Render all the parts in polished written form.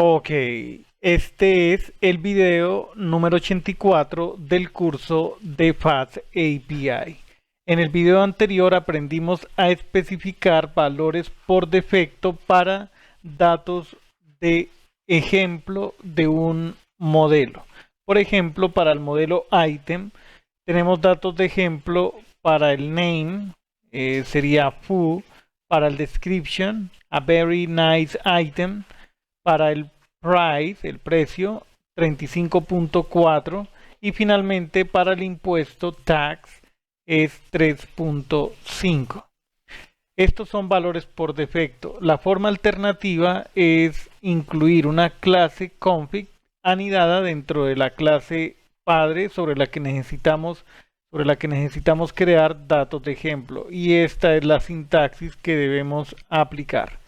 Ok, este es el video número 84 del curso de Fast API. En el video anterior aprendimos a especificar valores por defecto para datos de ejemplo de un modelo. Por ejemplo, para el modelo item tenemos datos de ejemplo para el name, sería foo, para el description, a very nice item, para el price, el precio, 35.4 y finalmente para el impuesto tax es 3.5. Estos son valores por defecto. La forma alternativa es incluir una clase config anidada dentro de la clase padre sobre la que necesitamos crear datos de ejemplo, y esta es la sintaxis que debemos aplicar.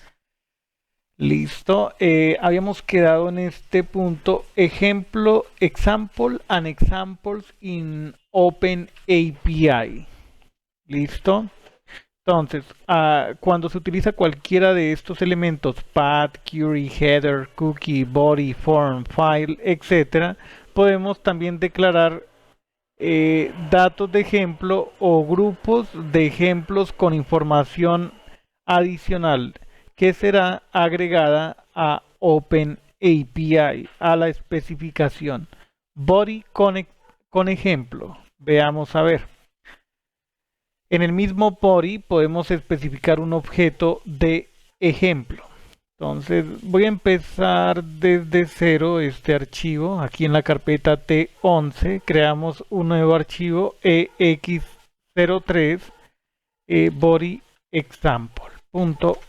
Listo. Habíamos quedado en este punto. Ejemplo, example and examples in Open API. Listo. Entonces, cuando se utiliza cualquiera de estos elementos, path, query, header, cookie, body, form, file, etc., podemos también declarar datos de ejemplo o grupos de ejemplos con información adicional que será agregada a OpenAPI, a la especificación. Body con ejemplo. Veamos a ver. En el mismo body podemos especificar un objeto de ejemplo. Entonces voy a empezar desde cero este archivo. Aquí en la carpeta T11 creamos un nuevo archivo ex03 body example.py.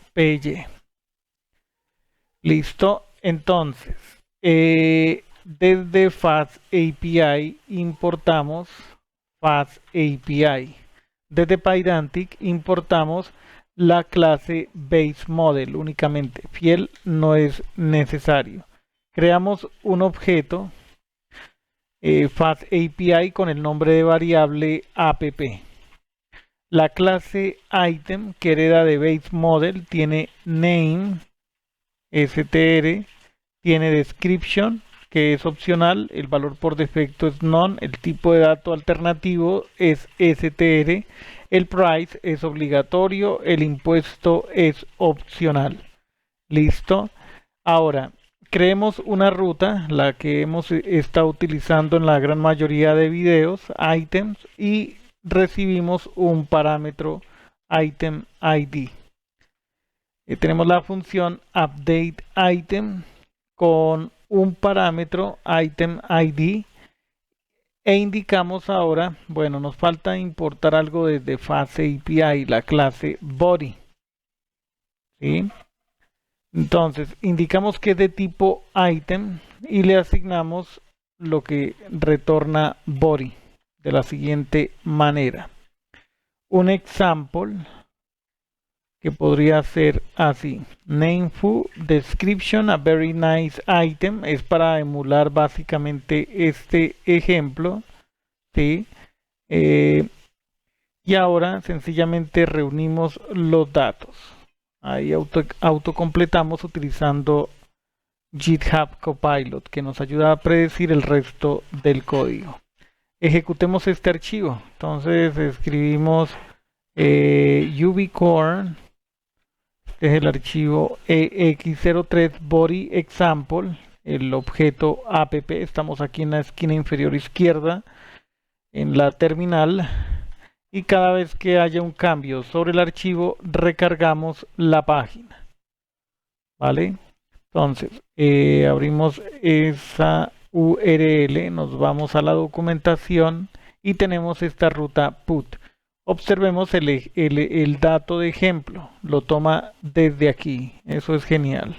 Listo. Entonces, desde Fast API importamos Fast API. Desde Pydantic importamos la clase Base Model únicamente. Fiel no es necesario. Creamos un objeto Fast API con el nombre de variable app. La clase item que hereda de Base Model tiene name, str, tiene description, que es opcional, el valor por defecto es none, el tipo de dato alternativo es str, el price es obligatorio, el impuesto es opcional. Listo. Ahora, creemos una ruta, la que hemos estado utilizando en la gran mayoría de videos, items, y recibimos un parámetro item ID. Tenemos la función update item con un parámetro item ID e indicamos ahora, bueno, nos falta importar algo desde Fast API, la clase body. ¿Sí? Entonces, indicamos que es de tipo item y le asignamos lo que retorna body de la siguiente manera. Un example que podría ser así: name foo, description, a very nice item, es para emular básicamente este ejemplo, ¿sí? Y ahora sencillamente reunimos los datos. Ahí autocompletamos utilizando GitHub Copilot, que nos ayuda a predecir el resto del código. Ejecutemos este archivo. Entonces escribimos ubicorn, este es el archivo ex03 body example, el objeto app. Estamos aquí en la esquina inferior izquierda en la terminal, y cada vez que haya un cambio sobre el archivo recargamos la página. ¿Vale? Entonces, abrimos esa URL, nos vamos a la documentación y tenemos esta ruta put. Observemos el dato de ejemplo, lo toma desde aquí, eso es genial.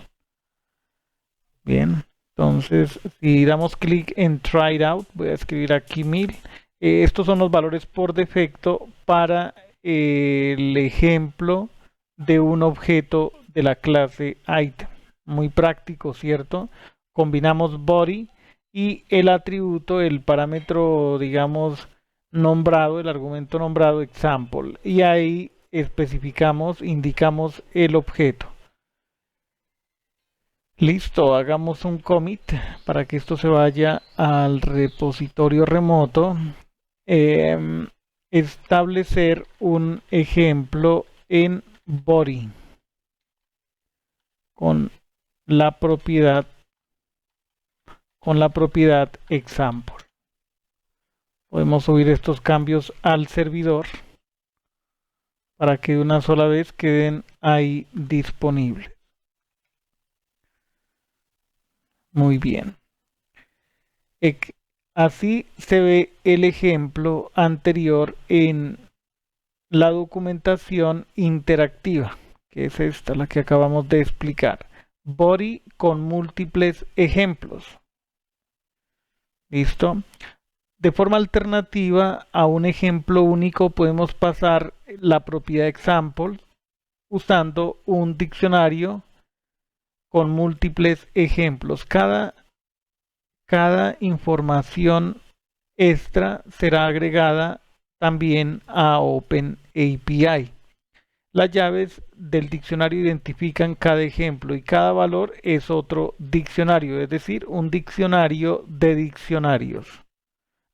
Bien, entonces si damos clic en try it out, voy a escribir aquí 1000. Estos son los valores por defecto para el ejemplo de un objeto de la clase item. Muy práctico, ¿cierto? Combinamos body y el atributo, el parámetro, digamos, nombrado, el argumento nombrado example, y ahí especificamos, indicamos el objeto. Listo, hagamos un commit para que esto se vaya al repositorio remoto. Establecer un ejemplo en body con la propiedad example. Podemos subir estos cambios al servidor para que de una sola vez queden ahí disponibles. Muy bien. Así se ve el ejemplo anterior en la documentación interactiva, que es esta, la que acabamos de explicar. Body con múltiples ejemplos. ¿Listo? De forma alternativa a un ejemplo único podemos pasar la propiedad example usando un diccionario con múltiples ejemplos. Cada información extra será agregada también a OpenAPI. Las llaves del diccionario identifican cada ejemplo y cada valor es otro diccionario, es decir, un diccionario de diccionarios.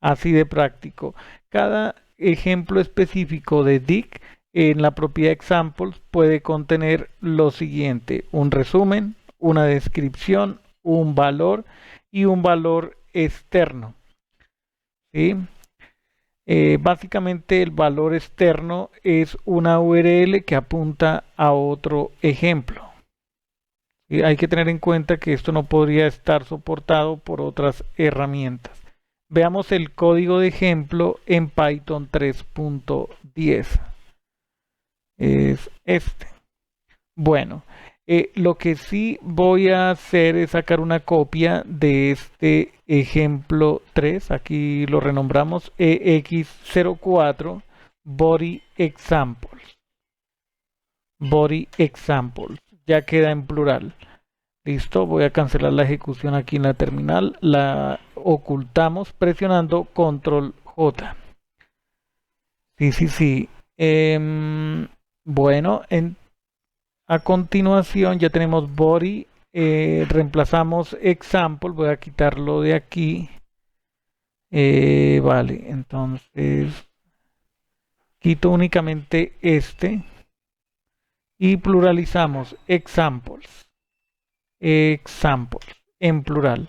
Así de práctico. Cada ejemplo específico de dic en la propiedad examples puede contener lo siguiente: un resumen, una descripción, un valor y un valor externo. ¿Sí? Básicamente el valor externo es una URL que apunta a otro ejemplo. ¿Sí? Hay que tener en cuenta que esto no podría estar soportado por otras herramientas. Veamos el código de ejemplo en Python 3.10. Es este. Bueno, lo que sí voy a hacer es sacar una copia de este ejemplo 3. Aquí lo renombramos EX04 Body Examples. Body Examples. Ya queda en plural. Listo, voy a cancelar la ejecución aquí en la terminal. La ocultamos presionando Control J. Sí. Bueno, a continuación ya tenemos body. Reemplazamos example. Voy a quitarlo de aquí. Vale, entonces quito únicamente este y pluralizamos examples. Examples en plural.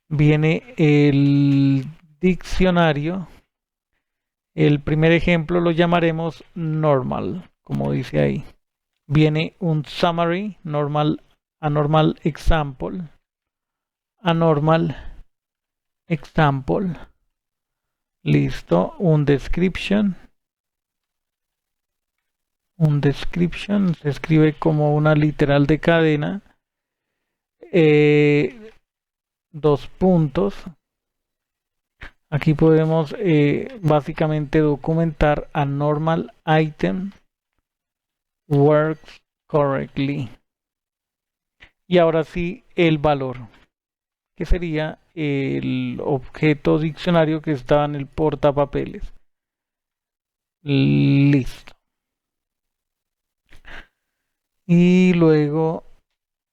Viene el diccionario. El primer ejemplo lo llamaremos normal, como dice ahí. Viene un summary, normal, anormal example, anormal example. Listo, un description. Un description se escribe como una literal de cadena. Dos puntos. Aquí podemos básicamente documentar a normal item works correctly. Y ahora sí, el valor, que sería el objeto diccionario que estaba en el portapapeles. Listo. Y luego,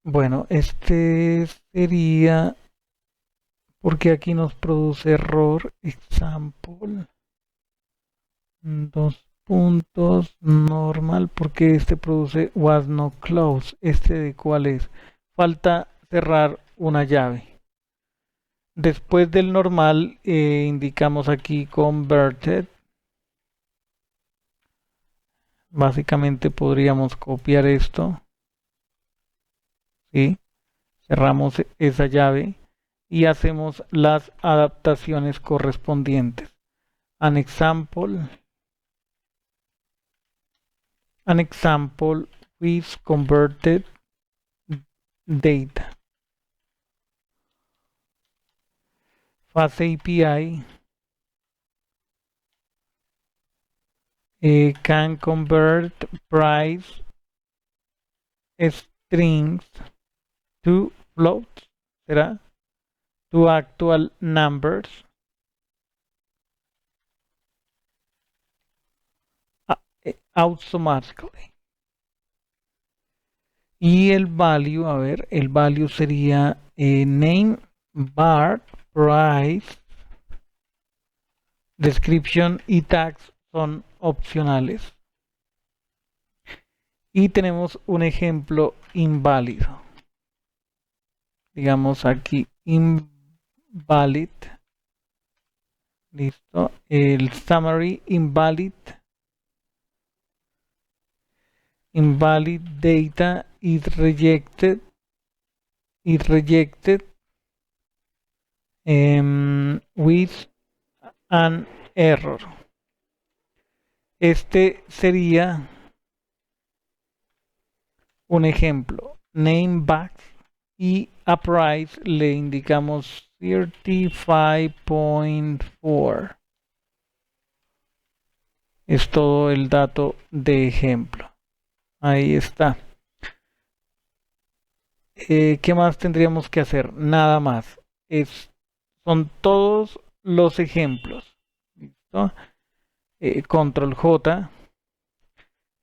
bueno, este sería, porque aquí nos produce error, example. Dos puntos, normal, porque este produce was not close. Este de cuál es. Falta cerrar una llave. Después del normal, indicamos aquí converted. Básicamente podríamos copiar esto. ¿Sí? Cerramos esa llave y hacemos las adaptaciones correspondientes. An example with converted data. Fast API can convert price strings to floats, ¿será? To actual numbers. Automatically. Y el value, a ver, el value sería name, var, price, description y tags son opcionales. Y tenemos un ejemplo inválido. Digamos aquí invalid. Listo. El summary invalid. Invalid data is rejected. With an error. Este sería un ejemplo. Name back y a price le indicamos 35.4. Es todo el dato de ejemplo. Ahí está. ¿Qué más tendríamos que hacer? Nada más. Son todos los ejemplos. ¿Listo? Control J.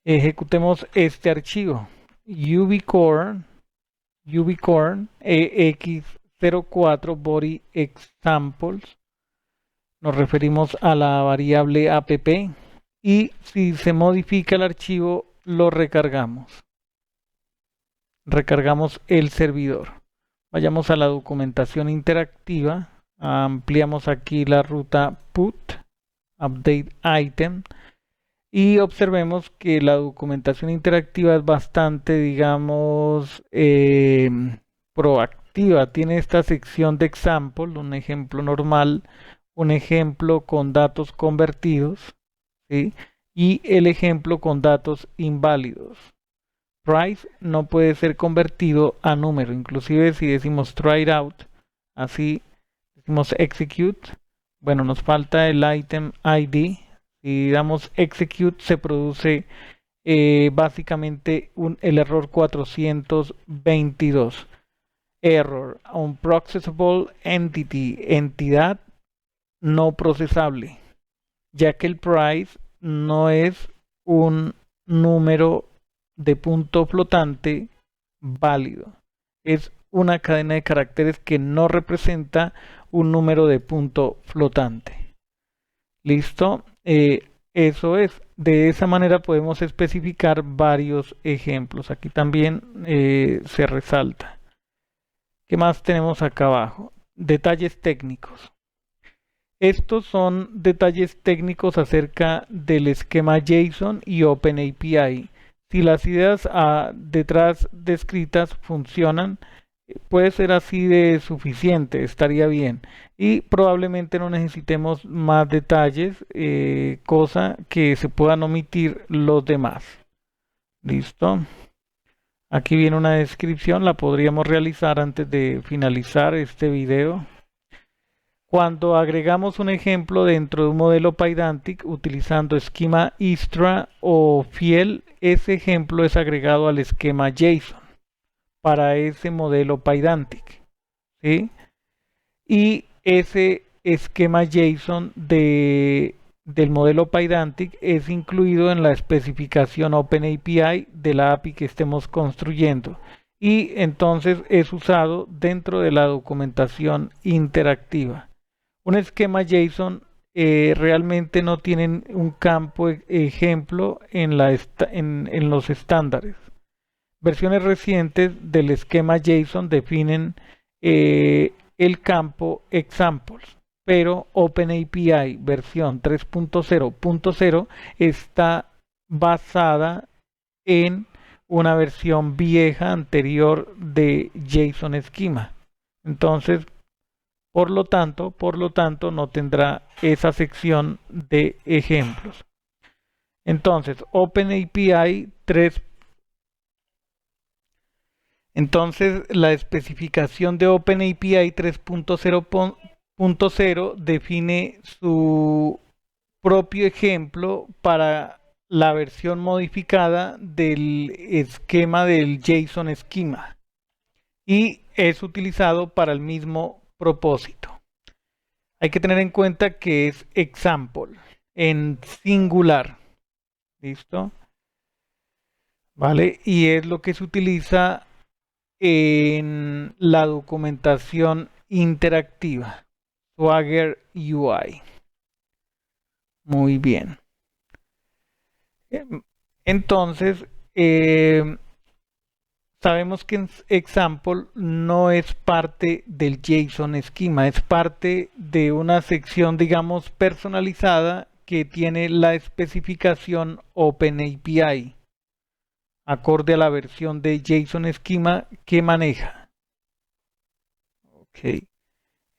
Ejecutemos este archivo. ubicorn ex04 body examples. Nos referimos a la variable app y si se modifica el archivo lo recargamos. Recargamos el servidor. Vayamos a la documentación interactiva. Ampliamos aquí la ruta put, update item. Y observemos que la documentación interactiva es bastante, digamos, proactiva. Tiene esta sección de example, un ejemplo normal, un ejemplo con datos convertidos, ¿sí? Y el ejemplo con datos inválidos. Price no puede ser convertido a número, inclusive si decimos try it out, así decimos execute, bueno, nos falta el item ID. Si damos execute se produce básicamente el error 422. Error, unprocessable entity, entidad no procesable, ya que el price no es un número de punto flotante válido. Es una cadena de caracteres que no representa un número de punto flotante. ¿Listo? Eso es. De esa manera podemos especificar varios ejemplos. Aquí también se resalta. ¿Qué más tenemos acá abajo? Detalles técnicos. Estos son detalles técnicos acerca del esquema JSON y OpenAPI. Si las ideas detrás descritas funcionan, puede ser así de suficiente, estaría bien. Y probablemente no necesitemos más detalles, cosa que se puedan omitir los demás. ¿Listo? Aquí viene una descripción, la podríamos realizar antes de finalizar este video. Cuando agregamos un ejemplo dentro de un modelo Pydantic utilizando esquema Istra o Fiel, ese ejemplo es agregado al esquema JSON para ese modelo Pydantic, ¿sí? Y ese esquema JSON del modelo Pydantic es incluido en la especificación OpenAPI de la API que estemos construyendo y entonces es usado dentro de la documentación interactiva. Un esquema JSON realmente no tiene un campo ejemplo en los estándares. Versiones recientes del esquema JSON definen el campo examples, pero OpenAPI versión 3.0.0 está basada en una versión vieja anterior de JSON Schema. Entonces, por lo tanto, no tendrá esa sección de ejemplos. Entonces, OpenAPI 3. Entonces, la especificación de OpenAPI 3.0.0 define su propio ejemplo para la versión modificada del esquema del JSON Schema y es utilizado para el mismo propósito. Hay que tener en cuenta que es example en singular. ¿Listo? ¿vale? Y es lo que se utiliza en la documentación interactiva, Swagger UI. Muy bien. Entonces, sabemos que example no es parte del JSON esquema, es parte de una sección, digamos, personalizada que tiene la especificación OpenAPI, acorde a la versión de JSON esquema que maneja. Ok.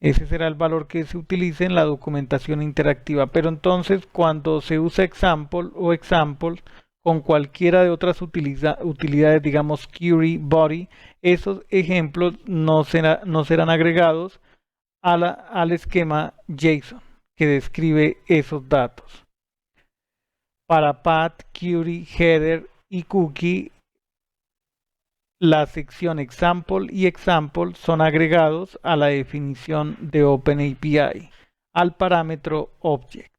Ese será el valor que se utilice en la documentación interactiva. Pero entonces, cuando se usa example o example con cualquiera de otras utilidades, digamos query, body, esos ejemplos no serán agregados al esquema JSON que describe esos datos. Para path, query, header y cookie, la sección example y example son agregados a la definición de OpenAPI, al parámetro object.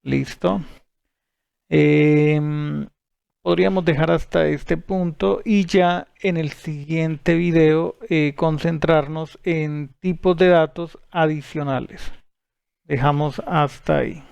Listo. Podríamos dejar hasta este punto y ya en el siguiente video concentrarnos en tipos de datos adicionales. Dejamos hasta ahí.